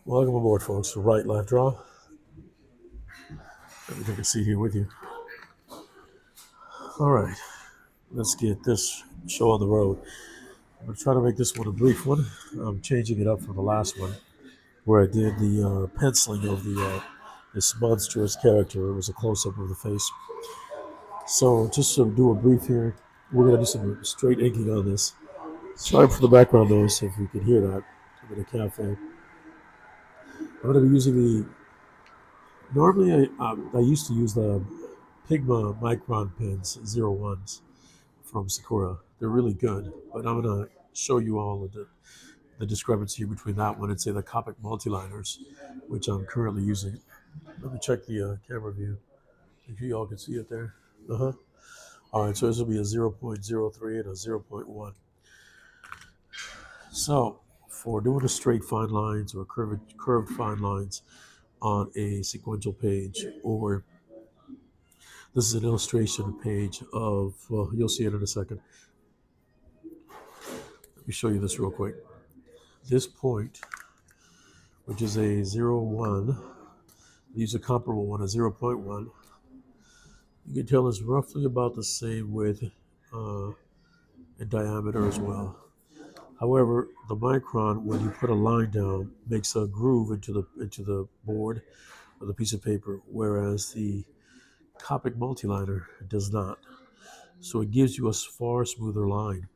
Welcome aboard, folks, to WriteLifeDraw. Let me take a seat here with you. All right, let's get this show on the road. I'm going to try to make this one a brief one. I'm changing it up from the last one where I did the penciling of this monstrous character. It was a close-up of the face. So just to do a brief here, we're going to do some straight inking on this. Sorry for the background noise if you can hear that. I'm in a cafe. I'm going to be using normally I used to use the Pigma Micron pens 01s from Sakura. They're really good, but I'm going to show you all of the discrepancy between that one and say the Copic multiliners, which I'm currently using. Let me check the camera view. If you all can see it there. Uh-huh. All right, so this will be a 0.03 and a 0.1. So for doing the straight fine lines or curved fine lines on a sequential page, or this is an illustration page of, well, you'll see it in a second. Let me show you this real quick. This point, which is a 0.1, use a comparable one, a 0.1. You can tell it's roughly about the same width and diameter as well. However, the micron, when you put a line down, makes a groove into the board or the piece of paper, whereas the Copic multiliner does not. So it gives you a far smoother line.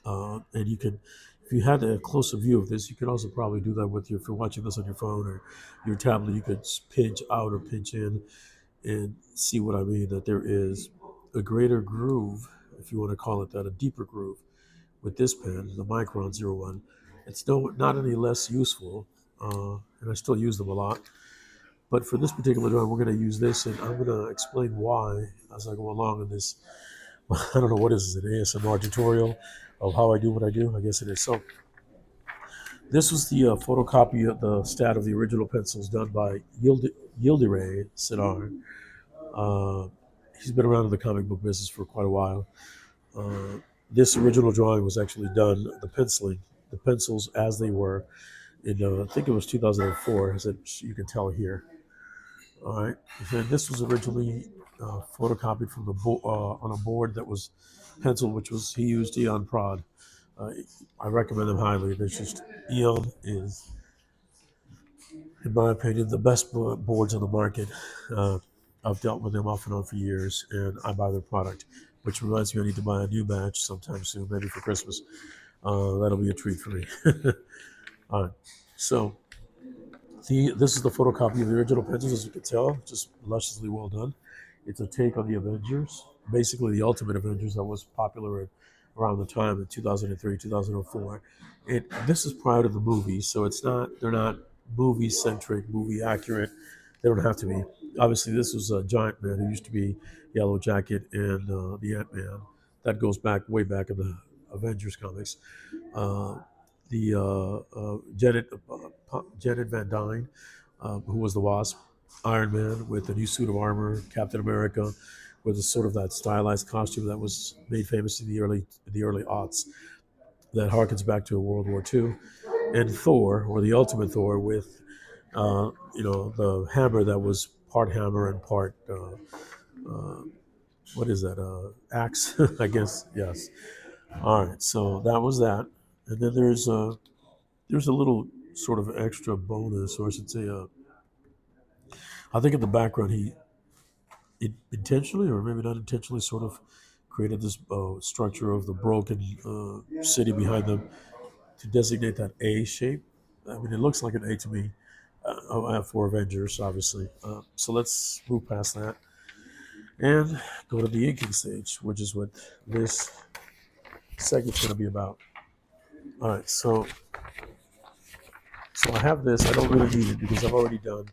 And you can, if you had a closer view of this, you could also probably do that with your, if you're watching this on your phone or your tablet, you could pinch out or pinch in and see what I mean, that there is a greater groove, if you want to call it that, a deeper groove with this pen, the Micron 01. It's not any less useful, and I still use them a lot. But for this particular drawing, we're going to use this, and I'm going to explain why as I go along in this. I don't know what is an ASMR tutorial of how I do what I do. I guess it is. So this was the photocopy of the stat of the original pencils done by Yldiray Çinar. He's been around in the comic book business for quite a while. This original drawing was actually done, the penciling, the pencils as they were in, I think it was 2004, as you can tell here. All right, and this was originally photocopied from the on a board that was penciled, which was he used Eon Prod. I recommend them highly. There's just Eon is, in my opinion, the best boards on the market. I've dealt with them off and on for years, and I buy their product, which reminds me I need to buy a new batch sometime soon, maybe for Christmas. That'll be a treat for me. All right, so this is the photocopy of the original pencils, as you can tell, just lusciously well done. It's a take on the Avengers, basically the Ultimate Avengers that was popular around the time in 2003, 2004. This is prior to the movie, so they're not movie centric, movie accurate. They don't have to be. Obviously, this was a Giant Man who used to be Yellow Jacket and the Ant-Man. That goes back way back in the Avengers comics. The Janet Van Dyne, who was the Wasp, Iron Man with a new suit of armor, Captain America with a sort of that stylized costume that was made famous in the early aughts, that harkens back to World War II, and Thor, or the Ultimate Thor, with the hammer that was part hammer and part what is that, axe? I guess, yes. All right, so that was that, and then there's a little sort of extra bonus, or I should say, I think in the background it intentionally or maybe not intentionally sort of created this structure of the broken city behind them to designate that A shape. I mean, it looks like an A to me for Avengers, obviously. So let's move past that and go to the inking stage, which is what this segment's going to be about. All right, so I have this. I don't really need it because I've already done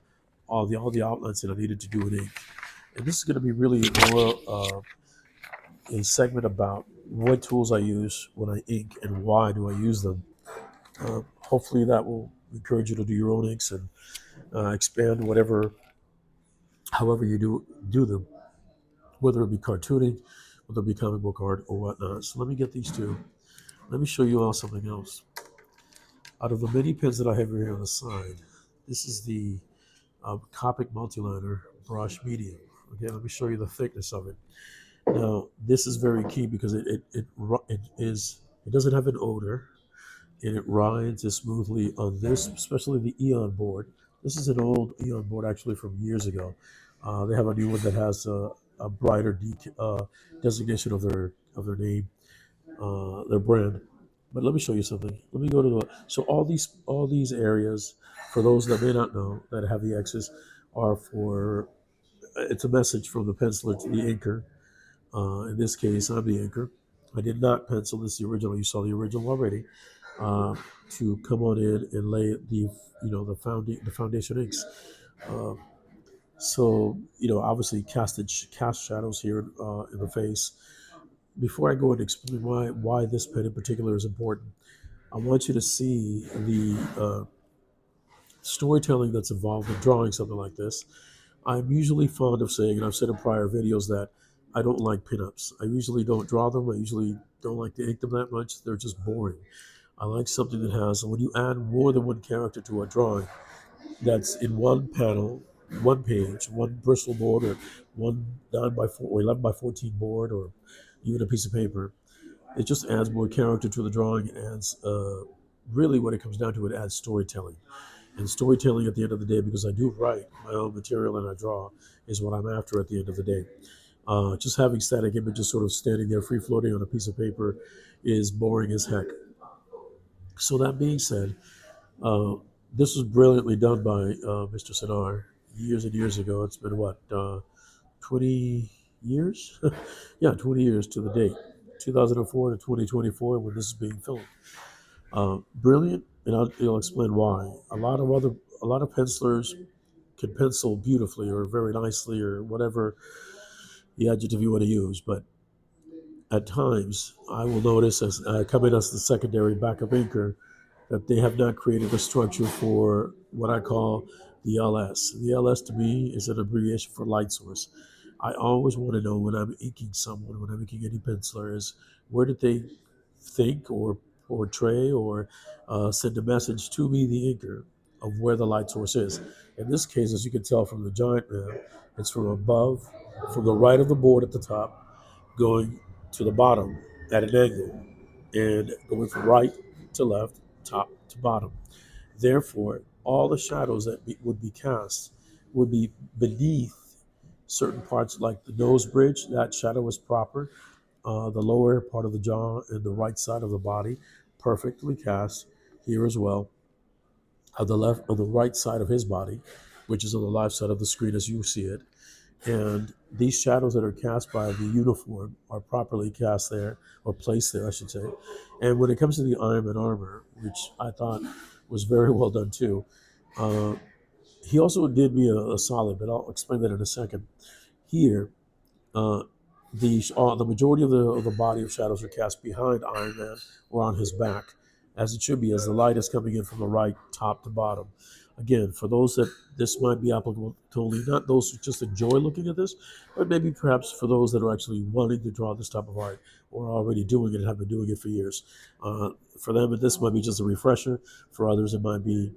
all the outlines that I needed to do in ink. And this is going to be really more a segment about what tools I use when I ink and why do I use them. Hopefully that will encourage you to do your own inks and expand however you do them, whether it be cartooning, whether it be comic book art or whatnot. So let me get these two. Let me show you all something else. Out of the many pens that I have here on the side, This is the Copic Multiliner Brush Medium. Okay, let me show you the thickness of it. Now, this is very key because it doesn't have an odor, and it rides as smoothly on this, especially the Eon board. This is an old Eon board actually from years ago. They have a new one that has a brighter designation of their name, their brand. But let me show you something. Let me go to the so all these areas for those that may not know that have the X's are for it's a message from the penciler to the inker. In this case, I'm the inker. I did not pencil. This is the original. You saw the original already. Uh, to come on in and lay the foundation inks. Uh, so obviously cast shadows here in the face. Before I go and explain why this pen in particular is important, I want you to see the storytelling that's involved in drawing something like this. I'm usually fond of saying, and I've said in prior videos, that I don't like pinups. I usually don't draw them. I usually don't like to ink them that much. They're just boring. I like something that has, when you add more than one character to a drawing, that's in one panel, one page, one Bristol board, or one 9x4 or 11x14 board, or even a piece of paper. It just adds more character to the drawing. It adds, really, when it comes down to it, adds storytelling. And storytelling at the end of the day, because I do write my own material and I draw, is what I'm after at the end of the day. Just having static images sort of standing there free floating on a piece of paper is boring as heck. So that being said, uh, this was brilliantly done by Mr. Çinar years and years ago. It's been what, 20 years? Yeah, 20 years to the date, 2004 to 2024 when this is being filmed. Brilliant, and I'll explain why. A lot of pencilers can pencil beautifully or very nicely or whatever the adjective you want to use, but at times I will notice as I come in as the secondary backup inker that they have not created a structure for what I call the LS. The LS to me is an abbreviation for light source. I always want to know when I'm inking someone, when I'm inking any penciler, is where did they think or portray or send a message to me, the inker, of where the light source is. In this case, as you can tell from the giant map, it's from above, from the right of the board at the top, going to the bottom at an angle, and going from right to left, top to bottom. Therefore, all the shadows that would be cast would be beneath certain parts, like the nose bridge. That shadow is proper. The lower part of the jaw and the right side of the body, perfectly cast here as well. On the right side of his body, which is on the left side of the screen as you see it. And these shadows that are cast by the uniform are properly cast there, or placed there, I should say. And when it comes to the Iron Man armor, which I thought was very well done too, uh, he also did me a solid, but I'll explain that in a second. Here, uh, the majority of the body of shadows are cast behind Iron Man or on his back, as it should be, as the light is coming in from the right, top to bottom. Again, for those that this might be applicable to, only not those who just enjoy looking at this, but maybe perhaps for those that are actually wanting to draw this type of art or are already doing it and have been doing it for years. For them, this might be just a refresher. For others, it might be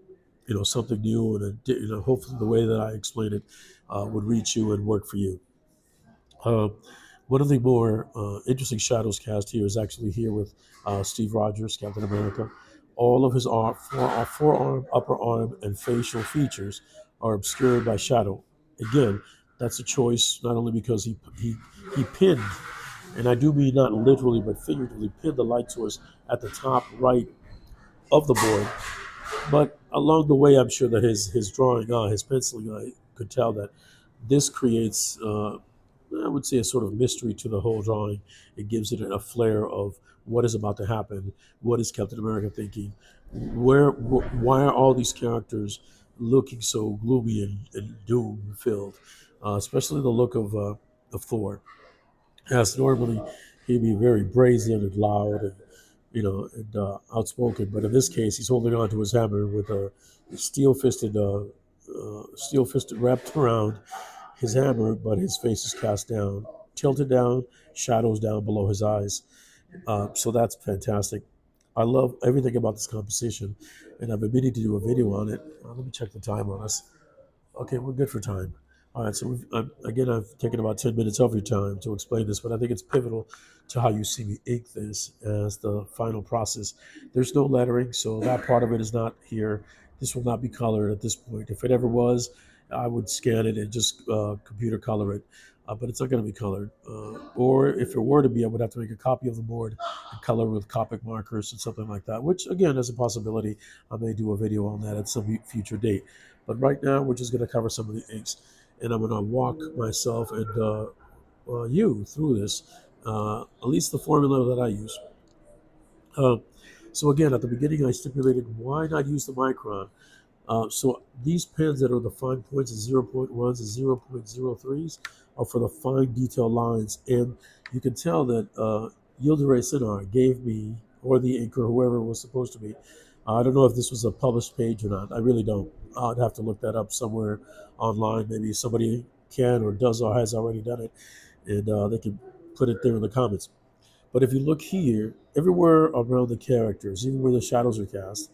something new, and hopefully the way that I explain it would reach you and work for you. Uh, One of the more interesting shadows cast here is actually here with Steve Rogers, Captain America. All of his forearm, upper arm, and facial features are obscured by shadow. Again, that's a choice not only because he pinned, and I do mean not literally but figuratively pinned the light source at the top right of the board, but along the way, I'm sure that his drawing eye, his penciling eye, could tell that this creates, I would say, a sort of mystery to the whole drawing. It gives it a flair of what is about to happen. What is Captain America thinking? Why are all these characters looking so gloomy and doom filled? Especially the look of Thor, as normally he'd be very brazen and loud and outspoken. But in this case, he's holding on to his hammer with a steel fisted wrapped around his hammer, but his face is cast down, tilted down, shadows down below his eyes. So that's fantastic. I love everything about this composition, and I've been meaning to do a video on it. Let me check the time on us. Okay, we're good for time. All right, so again, I've taken about 10 minutes of your time to explain this, but I think it's pivotal to how you see me ink this as the final process. There's no lettering, so that part of it is not here. This will not be colored at this point. If it ever was, I would scan it and just computer color it, but it's not going to be colored. Or if it were to be, I would have to make a copy of the board and color with Copic markers and something like that, which again is a possibility. I may do a video on that at some future date. But right now, we're just going to cover some of the inks, and I'm going to walk myself and you through this, at least the formula that I use. Uh, so again, at the beginning, I stipulated why not use the micron. So these pens that are the fine points, the 0.1s and 0.03s, are for the fine detail lines. And you can tell that Yldiray Çinar gave me, or the inker, whoever it was supposed to be. I don't know if this was a published page or not. I really don't. I'd have to look that up somewhere online. Maybe somebody can or does or has already done it, and they can put it there in the comments. But if you look here, everywhere around the characters, even where the shadows are cast,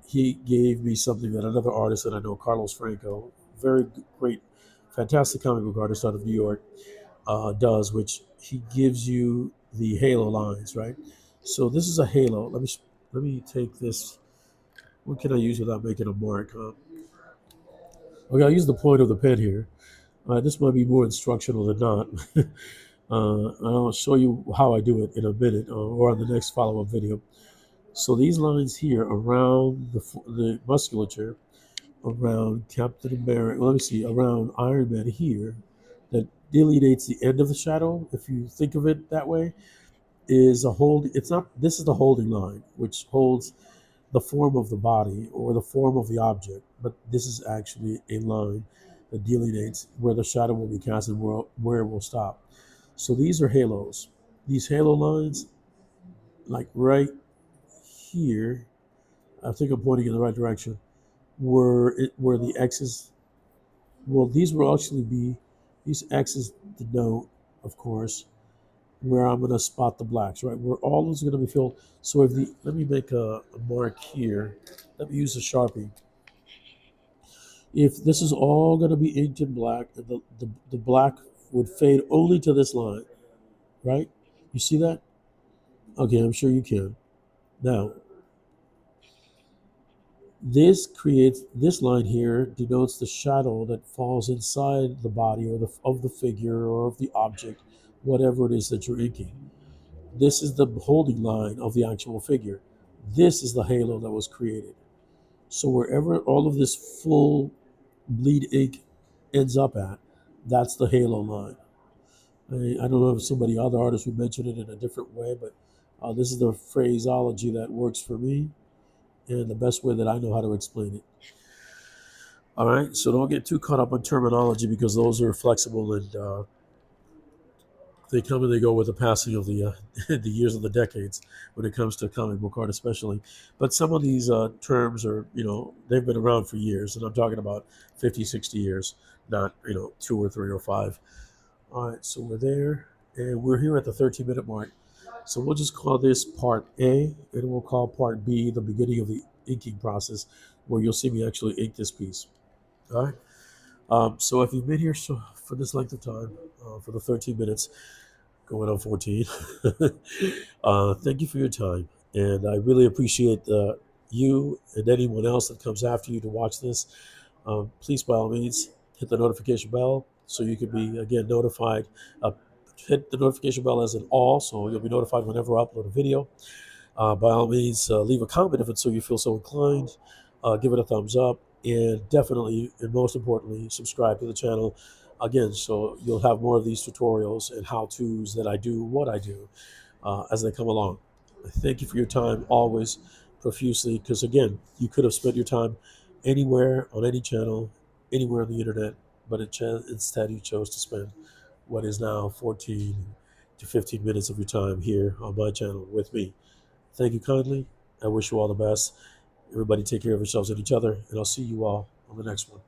he gave me something that another artist that I know, Carlos Franco, very great, fantastic comic book artist out of New York, does, which he gives you the halo lines, right? So this is a halo. Let me take this. What can I use without making a mark? Okay, I'll use the point of the pen here. This might be more instructional than not. And I'll show you how I do it in a minute or on the next follow-up video. So these lines here around the musculature, around Captain America, let me see, around Iron Man here, that delineates the end of the shadow, if you think of it that way, is a hold. It's not, this is the holding line, which holds the form of the body or the form of the object, but this is actually a line that delineates where the shadow will be cast and where it will stop. So these are halos. These halo lines, like right here, I think I'm pointing in the right direction, where the X's, well, these will actually be, these X's denote, of course, where I'm going to spot the blacks, right? Where all is going to be filled. So if the, let me make a mark here. Let me use a Sharpie. If this is all going to be inked in black, the black would fade only to this line, right? You see that? Okay, I'm sure you can. Now, this creates, this line here denotes the shadow that falls inside the body or of the figure or of the object, whatever it is that you're inking. This is the holding line of the actual figure. This is the halo that was created. So wherever all of this full bleed ink ends up at, that's the halo line. I don't know if somebody, other artists would mention it in a different way, but this is the phraseology that works for me and the best way that I know how to explain it. All right, so don't get too caught up on terminology because those are flexible and they come and they go with the passing of the the years of the decades when it comes to comic book art, especially. But some of these terms are, they've been around for years, and I'm talking about 50, 60 years, not 2 or 3 or 5. All right, so we're there, and we're here at the 13-minute mark. So we'll just call this part A, and we'll call part B the beginning of the inking process, where you'll see me actually ink this piece. All right. So if you've been here for this length of time, for the 13 minutes, going on 14, thank you for your time. And I really appreciate you and anyone else that comes after you to watch this. Please, by all means, hit the notification bell so you can be, again, notified. Hit the notification bell as an all, so you'll be notified whenever I upload a video. By all means, leave a comment if it's so you feel so inclined. Give it a thumbs up, and definitely, and most importantly, subscribe to the channel. Again, so you'll have more of these tutorials and how-tos that I do what I do as they come along. Thank you for your time, always, profusely, because again, you could have spent your time anywhere, on any channel, anywhere on the internet, but instead you chose to spend what is now 14 to 15 minutes of your time here on my channel with me. Thank you kindly. I wish you all the best. Everybody take care of yourselves and each other, and I'll see you all on the next one.